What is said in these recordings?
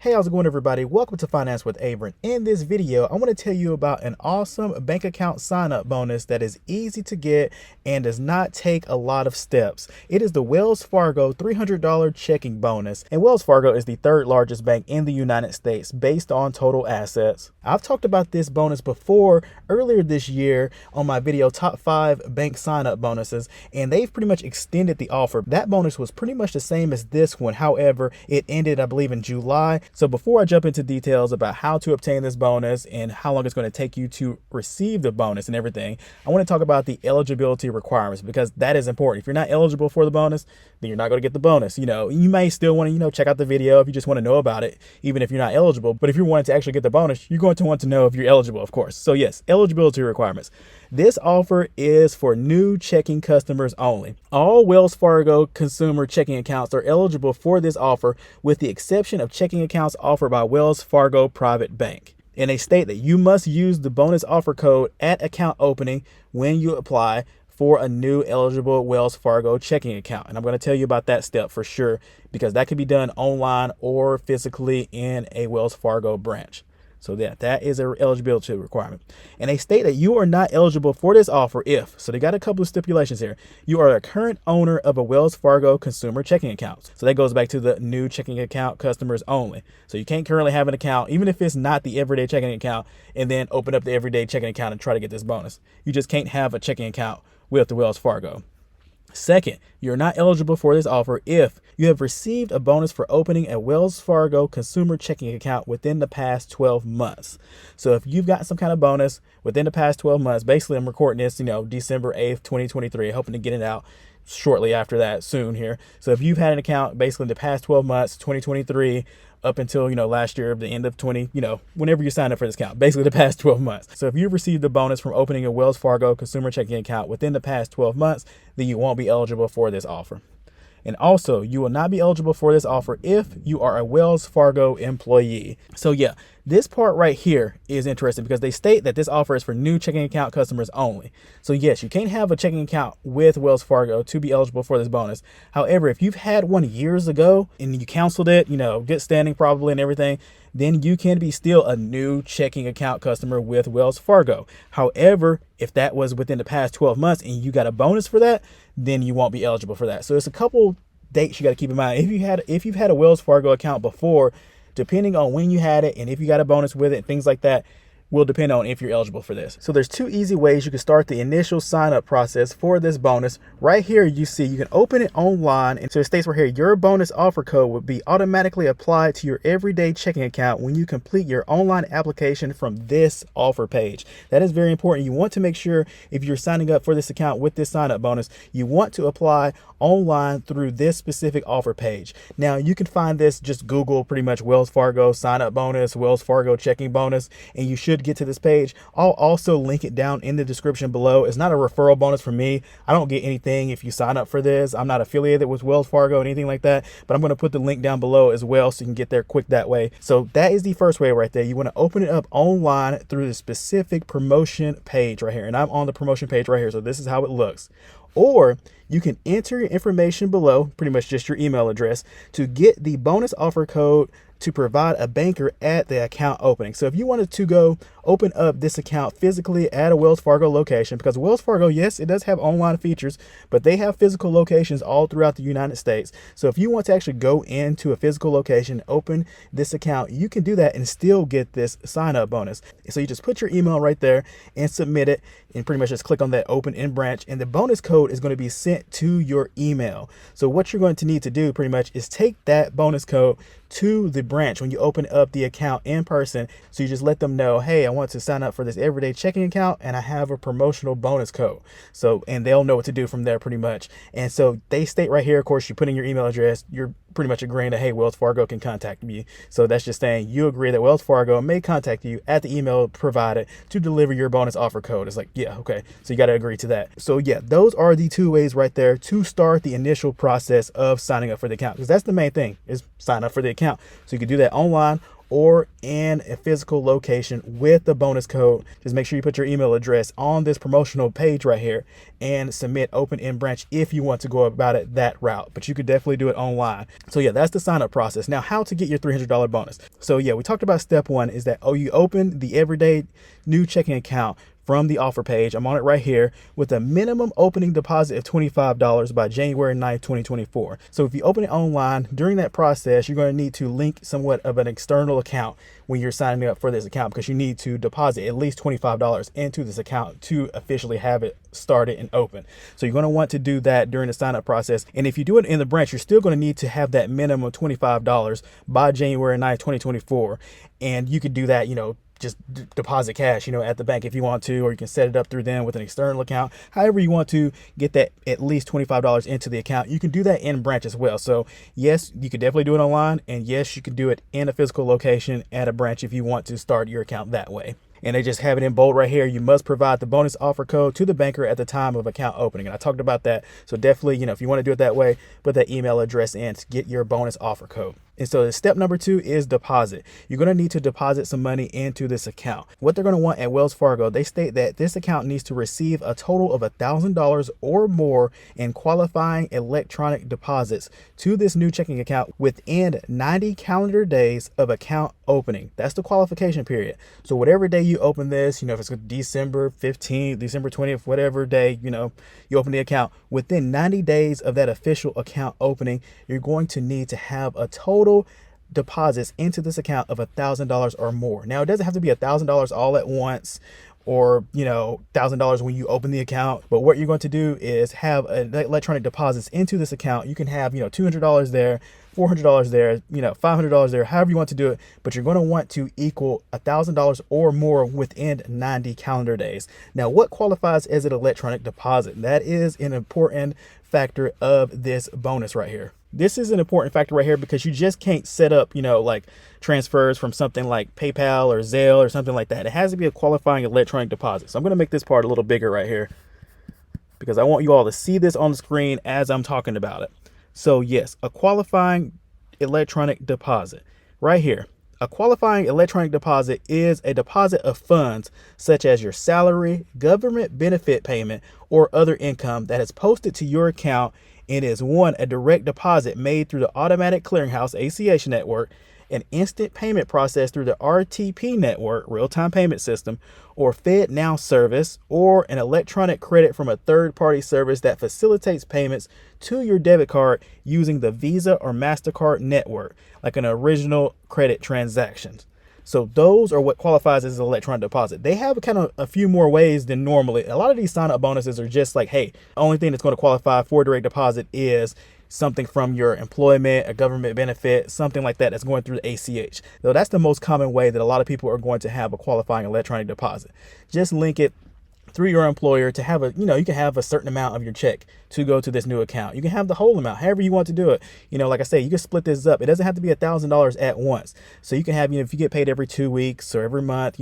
Hey, how's it going, everybody? Welcome to Finance with Abram. In this video, I want to tell you about an awesome bank account sign up bonus that is easy to get and does not take a lot of steps. It is the Wells Fargo $300 checking bonus, and Wells Fargo is the third largest bank in the United States based on total assets. I've talked about this bonus before earlier this year on my video Top 5 Bank Sign Up Bonuses, and they've pretty much extended the offer. That bonus was pretty much the same as this one. However, it ended, I believe, in July. So before I jump into details about how to obtain this bonus and how long it's going to take you to receive the bonus and everything, I want to talk about the eligibility requirements, because that is important. If you're not eligible for the bonus, then you're not going to get the bonus. You may still want to, check out the video if you just want to know about it, even if you're not eligible. But if you're wanting to actually get the bonus, you're going to want to know if you're eligible, of course. So yes, eligibility requirements. This offer is for new checking customers only. All Wells Fargo consumer checking accounts are eligible for this offer, with the exception of checking accounts offered by Wells Fargo Private Bank. And they state that you must use the bonus offer code at account opening when you apply for a new eligible Wells Fargo checking account. And I'm going to tell you about that step for sure, because that can be done online or physically in a Wells Fargo branch. So that is an eligibility requirement. And they state that you are not eligible for this offer if, so they got a couple of stipulations here. You are a current owner of a Wells Fargo consumer checking account. So that goes back to the new checking account customers only. So you can't currently have an account, even if it's not the everyday checking account, and then open up the everyday checking account and try to get this bonus. You just can't have a checking account with the Wells Fargo. Second, you're not eligible for this offer if you have received a bonus for opening a Wells Fargo consumer checking account within the past 12 months. So if you've got some kind of bonus within the past 12 months, basically I'm recording this, December 8th, 2023, hoping to get it out shortly after that soon here. So if you've had an account basically in the past 12 months, 2023, up until, last year, the end of whenever you sign up for this account, basically the past 12 months. So if you've received the bonus from opening a Wells Fargo consumer checking account within the past 12 months, then you won't be eligible for this offer. And also, you will not be eligible for this offer if you are a Wells Fargo employee. So yeah, this part right here is interesting because they state that this offer is for new checking account customers only. So yes, you can't have a checking account with Wells Fargo to be eligible for this bonus. However, if you've had one years ago and you canceled it, good standing probably and everything, then you can be still a new checking account customer with Wells Fargo. However, if that was within the past 12 months and you got a bonus for that, then you won't be eligible for that. So it's a couple dates you got to keep in mind. If you've had a Wells Fargo account before, depending on when you had it and if you got a bonus with it and things like that, will depend on if you're eligible for this. So there's two easy ways you can start the initial sign up process for this bonus. Right here, you see you can open it online, and so it states right here, your bonus offer code will be automatically applied to your everyday checking account when you complete your online application from this offer page. That is very important. You want to make sure if you're signing up for this account with this sign up bonus, you want to apply online through this specific offer page. Now you can find this, just Google pretty much Wells Fargo sign up bonus, Wells Fargo checking bonus, and you should get to this page. I'll also link it down in the description below. It's not a referral bonus for me. I don't get anything if you sign up for this. I'm not affiliated with Wells Fargo or anything like that, but I'm going to put the link down below as well so you can get there quick that way. So that is the first way right there. You want to open it up online through the specific promotion page right here. And I'm on the promotion page right here. So this is how it looks. Or you can enter your information below, pretty much just your email address, to get the bonus offer code to provide a banker at the account opening. So if you wanted to go open up this account physically at a Wells Fargo location, because Wells Fargo, yes, it does have online features, but they have physical locations all throughout the United States. So if you want to actually go into a physical location, open this account, you can do that and still get this sign up bonus. So you just put your email right there and submit it, and pretty much just click on that open in branch, and the bonus code is going to be sent to your email. So what you're going to need to do pretty much is take that bonus code to the branch when you open up the account in person. So you just let them know, hey, I want to sign up for this everyday checking account and I have a promotional bonus code. So, and they'll know what to do from there pretty much. And so they state right here, of course, you put in your email address, you're pretty much agreeing that, hey, Wells Fargo can contact me. So that's just saying you agree that Wells Fargo may contact you at the email provided to deliver your bonus offer code. It's like, yeah, okay. So you got to agree to that. So yeah, those are the two ways right there to start the initial process of signing up for the account, because that's the main thing, is sign up for the account. So you can do that online, or in a physical location with the bonus code. Just make sure you put your email address on this promotional page right here and submit open in branch if you want to go about it that route, but you could definitely do it online. So yeah, that's the sign up process. Now, how to get your $300 bonus. So yeah, we talked about step one is that, you open the everyday new checking account from the offer page. I'm on it right here with a minimum opening deposit of $25 by January 9th, 2024. So if you open it online, during that process, you're going to need to link somewhat of an external account when you're signing up for this account, because you need to deposit at least $25 into this account to officially have it started and open. So you're going to want to do that during the sign up process. And if you do it in the branch, you're still going to need to have that minimum $25 by January 9th, 2024. And you could do that, just deposit cash, at the bank if you want to, or you can set it up through them with an external account. However you want to get that at least $25 into the account, you can do that in branch as well. So yes, you could definitely do it online, and yes, you can do it in a physical location at a branch if you want to start your account that way. And they just have it in bold right here. You must provide the bonus offer code to the banker at the time of account opening. And I talked about that. So definitely, if you want to do it that way, put that email address in to get your bonus offer code. And so step number two is deposit. You're going to need to deposit some money into this account. What they're going to want at Wells Fargo, they state that this account needs to receive a total of $1,000 or more in qualifying electronic deposits to this new checking account within 90 calendar days of account opening. That's the qualification period. So whatever day you open this, if it's December 15th, December 20th, whatever day, you open the account, within 90 days of that official account opening, you're going to need to have a total deposits into this account of $1,000 or more. Now, it doesn't have to be $1,000 all at once, or $1,000 when you open the account. But what you're going to do is have electronic deposits into this account. You can have $200 there, $400 there, $500 there, however you want to do it. But you're going to want to equal $1,000 or more within 90 calendar days. Now, what qualifies as an electronic deposit? That is an important factor of this bonus right here. This is an important factor right here because you just can't set up, like transfers from something like PayPal or Zelle or something like that. It has to be a qualifying electronic deposit. So I'm going to make this part a little bigger right here because I want you all to see this on the screen as I'm talking about it. So yes, a qualifying electronic deposit right here. A qualifying electronic deposit is a deposit of funds such as your salary, government benefit payment, or other income that is posted to your account and is one, a direct deposit made through the automatic clearinghouse ACH network, an instant payment process through the RTP network, real-time payment system, or FedNow service, or an electronic credit from a third-party service that facilitates payments to your debit card using the Visa or MasterCard network, like an original credit transactions. So those are what qualifies as an electronic deposit. They have kind of a few more ways than normally. A lot of these sign-up bonuses are just like, hey, the only thing that's going to qualify for direct deposit is something from your employment, a government benefit, something like that that's going through the ACH. So that's the most common way that a lot of people are going to have a qualifying electronic deposit. Just link it through your employer to have you can have a certain amount of your check to go to this new account. You can have the whole amount, however you want to do it. Like I say, you can split this up. It doesn't have to be $1,000 at once. So you can have, if you get paid every 2 weeks or every month,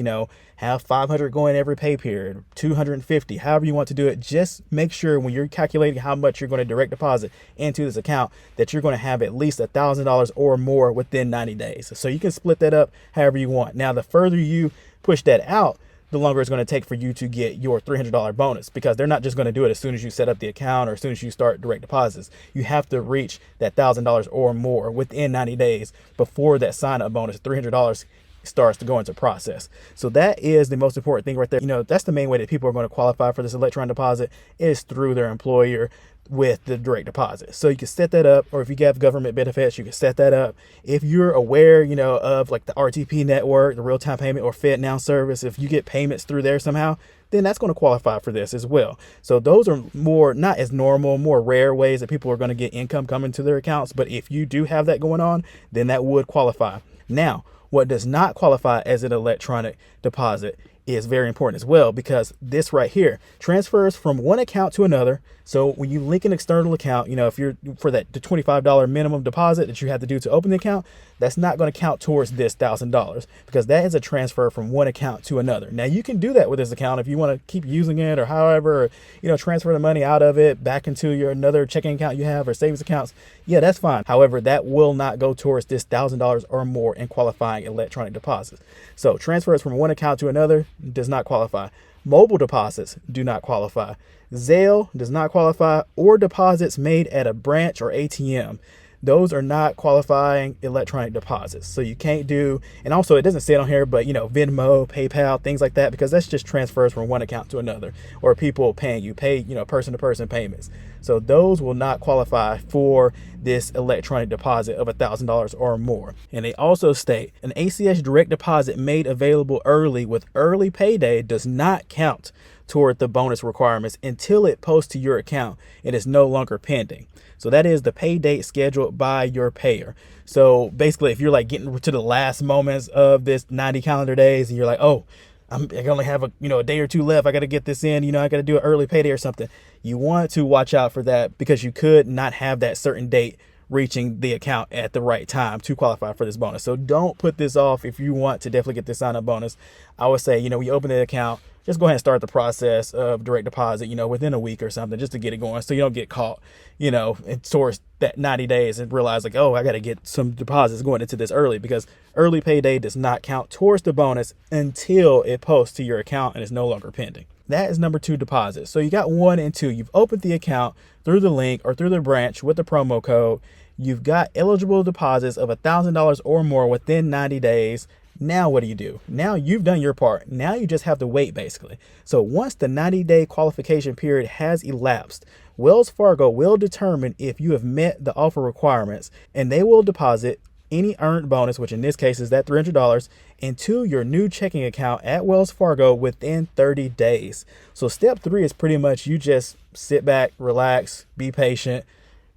have 500 going every pay period, 250, however you want to do it. Just make sure when you're calculating how much you're going to direct deposit into this account that you're going to have at least $1,000 or more within 90 days. So you can split that up however you want. Now, the further you push that out, the longer it's going to take for you to get your $300 bonus, because they're not just going to do it as soon as you set up the account or as soon as you start direct deposits. You have to reach that $1,000 or more within 90 days before that sign up bonus, $300, starts to go into process. So that is the most important thing right there. That's the main way that people are going to qualify for this electronic deposit is through their employer with the direct deposit. So you can set that up, or if you have government benefits, you can set that up. If you're aware, of like the RTP network, the real-time payment or FedNow service, if you get payments through there somehow, then that's going to qualify for this as well. So those are more, not as normal, more rare ways that people are going to get income coming to their accounts. But if you do have that going on, then that would qualify. Now, what does not qualify as an electronic deposit is very important as well, because this right here transfers from one account to another. So when you link an external account, if you're for the $25 minimum deposit that you have to do to open the account, that's not going to count towards this $1,000, because that is a transfer from one account to another. Now you can do that with this account if you want to keep using it, or however, or, transfer the money out of it back into your another checking account you have or savings accounts. Yeah, that's fine. However, that will not go towards this $1,000 or more in qualifying electronic deposits. So transfers from one account to another does not qualify. Mobile deposits do not qualify. Zelle does not qualify, or deposits made at a branch or ATM. Those are not qualifying electronic deposits. So you can't do, and also it doesn't say it on here, but Venmo, PayPal, things like that, because that's just transfers from one account to another, or people paying you, person to person payments. So those will not qualify for this electronic deposit of $1,000 or more. And they also state an ACH direct deposit made available early with early payday does not count toward the bonus requirements until it posts to your account and is no longer pending. So that is the pay date scheduled by your payer. So basically, if you're like getting to the last moments of this 90 calendar days and you're like, oh, I only have a day or two left, I got to get this in, I got to do an early payday or something, you want to watch out for that, because you could not have that certain date reaching the account at the right time to qualify for this bonus. So don't put this off. If you want to definitely get this sign up bonus, I would say, when you open the account, just go ahead and start the process of direct deposit, within a week or something, just to get it going, so you don't get caught, and towards that 90 days and realize like, oh, I got to get some deposits going into this early, because early payday does not count towards the bonus until it posts to your account and is no longer pending. That is number 2 deposit. So you got 1 and 2. You've opened the account through the link or through the branch with the promo code. You've got eligible deposits of $1,000 or more within 90 days. Now what do? Now you've done your part. Now you just have to wait, basically. So once the 90-day qualification period has elapsed, Wells Fargo will determine if you have met the offer requirements, and they will deposit any earned bonus, which in this case is that $300, into your new checking account at Wells Fargo within 30 days. So step 3 is pretty much you just sit back, relax, be patient.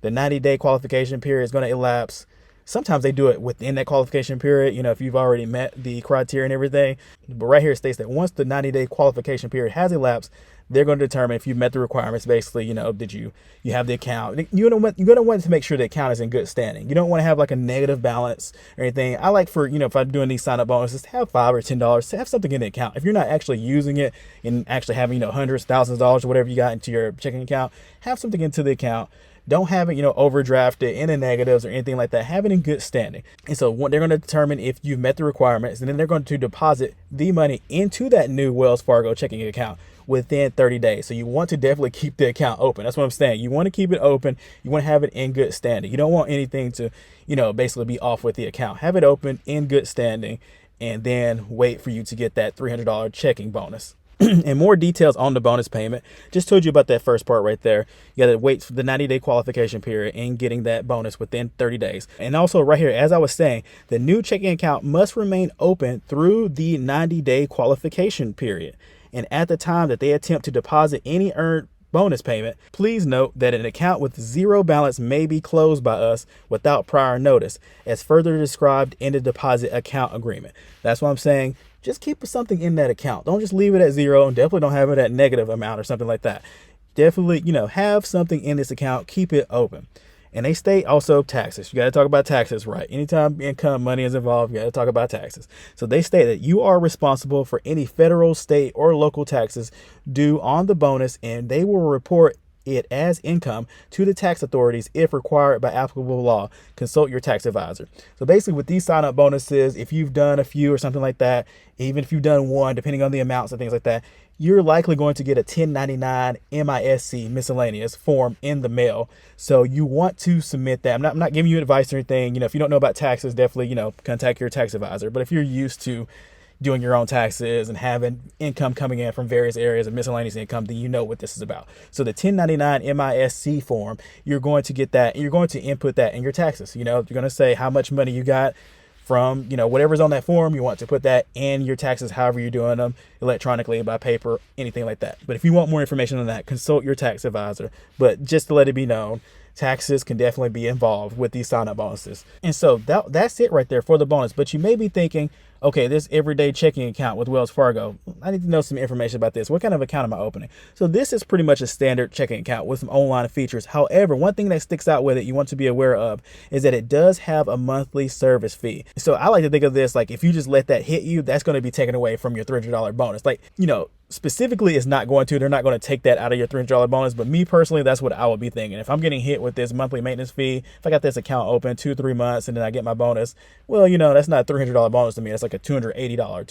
The 90-day qualification period is going to elapse. Sometimes they do it within that qualification period, if you've already met the criteria and everything. But right here it states that once the 90-day qualification period has elapsed, they're going to determine if you met the requirements. Basically, did you have the account? You're going to want to make sure the account is in good standing. You don't want to have like a negative balance or anything. I like for, if I'm doing these sign up bonuses, to have $5 or $10, to have something in the account. If you're not actually using it and actually having, hundreds, thousands of dollars or whatever you got into your checking account, have something into the account. Don't have it, overdrafted in the negatives or anything like that. Have it in good standing. And so what they're going to determine if you've met the requirements, and then they're going to deposit the money into that new Wells Fargo checking account within 30 days. So you want to definitely keep the account open. That's what I'm saying. You want to keep it open. You want to have it in good standing. You don't want anything to, basically be off with the account. Have it open in good standing, and then wait for you to get that $300 checking bonus. And more details on the bonus payment. Just told you about that first part right there. You got to wait for the 90-day qualification period and getting that bonus within 30 days. And also right here, as I was saying, the new checking account must remain open through the 90-day qualification period. And at the time that they attempt to deposit any earned bonus payment, please note that an account with 0 balance may be closed by us without prior notice, as further described in the deposit account agreement. That's what I'm saying. Just keep something in that account. Don't just leave it at 0, and definitely don't have it at negative amount or something like that. Definitely, have something in this account. Keep it open. And they state also taxes. You got to talk about taxes, right? Anytime income, money is involved, you got to talk about taxes. So they state that you are responsible for any federal, state, or local taxes due on the bonus, and they will report it as income to the tax authorities if required by applicable law. Consult your tax advisor. So basically with these sign up bonuses, if you've done a few or something like that, even if you've done one, depending on the amounts and things like that, you're likely going to get a 1099 MISC miscellaneous form in the mail. So you want to submit that. I'm not giving you advice or anything. If you don't know about taxes, definitely, contact your tax advisor. But if you're used to doing your own taxes and having income coming in from various areas of miscellaneous income, then you know what this is about. So the 1099 MISC form, you're going to get that, and you're going to input that in your taxes. You're going to say how much money you got from, whatever's on that form. You want to put that in your taxes, however you're doing them, electronically, by paper, anything like that. But if you want more information on that, consult your tax advisor. But just to let it be known, taxes can definitely be involved with these sign-up bonuses. And so that's it right there for the bonus. But you may be thinking, okay, this everyday checking account with Wells Fargo, I need to know some information about this. What kind of account am I opening? So this is pretty much a standard checking account with some online features. However, one thing that sticks out with it you want to be aware of is that it does have a monthly service fee. So I like to think of this like, if you just let that hit you, that's going to be taken away from your $300 bonus. Like, you know, specifically it's not going to, they're not going to take that out of your $300 bonus. But me personally, that's what I would be thinking. If I'm getting hit with this monthly maintenance fee, if I got this account open 2-3 months and then I get my bonus, well, you know, that's not a $300 bonus to me. That's like a $280, $290,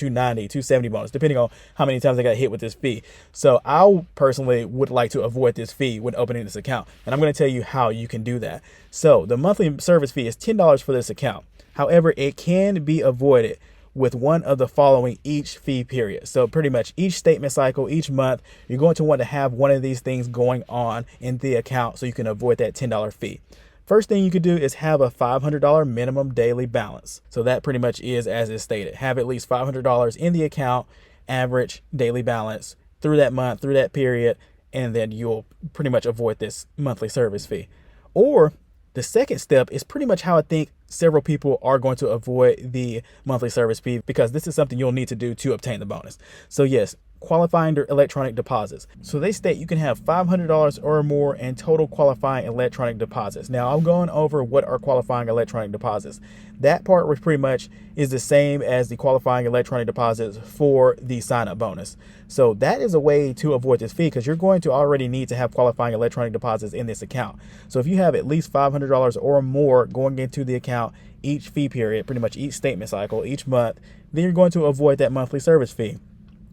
$270 bonus, depending on how many times I got hit with this fee. So I personally would like to avoid this fee when opening this account. And I'm going to tell you how you can do that. So the monthly service fee is $10 for this account. However, it can be avoided with one of the following each fee period. So pretty much each statement cycle, each month, you're going to want to have one of these things going on in the account so you can avoid that $10 fee. First thing you could do is have a $500 minimum daily balance. So that pretty much is as is stated. Have at least $500 in the account, average daily balance through that month, through that period, and then you'll pretty much avoid this monthly service fee. Or the second step is pretty much how I think several people are going to avoid the monthly service fee, because this is something you'll need to do to obtain the bonus. So yes, qualifying electronic deposits. So they state you can have $500 or more in total qualifying electronic deposits. Now I'm going over what are qualifying electronic deposits. That part was pretty much is the same as the qualifying electronic deposits for the sign-up bonus. So that is a way to avoid this fee, because you're going to already need to have qualifying electronic deposits in this account. So if you have at least $500 or more going into the account each fee period, pretty much each statement cycle, each month, then you're going to avoid that monthly service fee.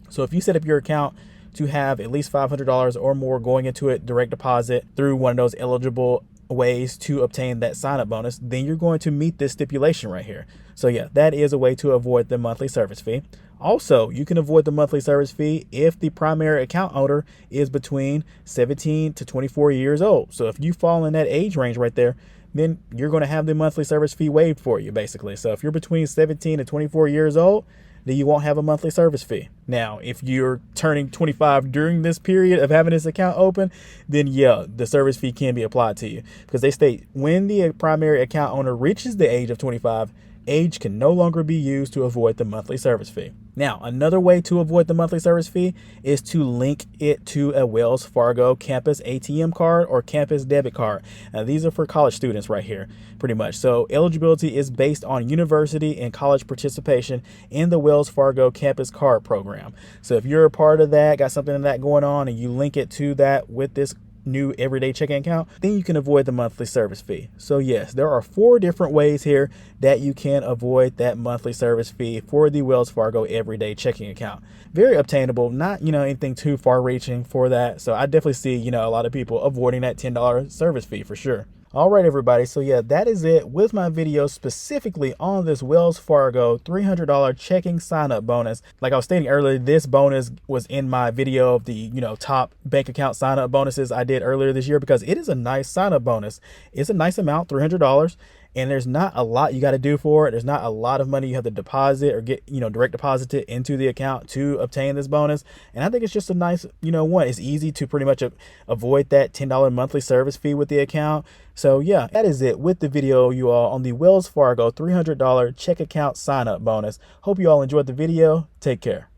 So if you set up your account to have at least $500 or more going into it, direct deposit through one of those eligible ways to obtain that sign-up bonus, then you're going to meet this stipulation right here. So yeah, that is a way to avoid the monthly service fee. Also, you can avoid the monthly service fee if the primary account owner is between 17 to 24 years old. So if you fall in that age range right there, then you're going to have the monthly service fee waived for you, basically. So if you're between 17 to 24 years old, then you won't have a monthly service fee. Now, if you're turning 25 during this period of having this account open, then yeah, the service fee can be applied to you, because they state when the primary account owner reaches the age of 25, age can no longer be used to avoid the monthly service fee. Now, another way to avoid the monthly service fee is to link it to a Wells Fargo campus ATM card or campus debit card. Now, these are for college students right here, pretty much. So eligibility is based on university and college participation in the Wells Fargo campus card program. So if you're a part of that, got something like that going on, and you link it to that with this new everyday checking account, then you can avoid the monthly service fee. So yes, there are 4 different ways here that you can avoid that monthly service fee for the Wells Fargo everyday checking account. Very obtainable, not, you know, anything too far reaching for that. So I definitely see, you know, a lot of people avoiding that $10 service fee for sure. All right, everybody. So yeah, that is it with my video specifically on this Wells Fargo $300 checking sign-up bonus. Like I was stating earlier, this bonus was in my video of the, you know, top bank account sign-up bonuses I did earlier this year, because it is a nice sign-up bonus. It's a nice amount, $300. And there's not a lot you got to do for it. There's not a lot of money you have to deposit or get, you know, direct deposit it into the account to obtain this bonus. And I think it's just a nice, you know, one. It's easy to pretty much avoid that $10 monthly service fee with the account. So yeah, that is it with the video, you all, on the Wells Fargo $300 check account sign up bonus. Hope you all enjoyed the video. Take care.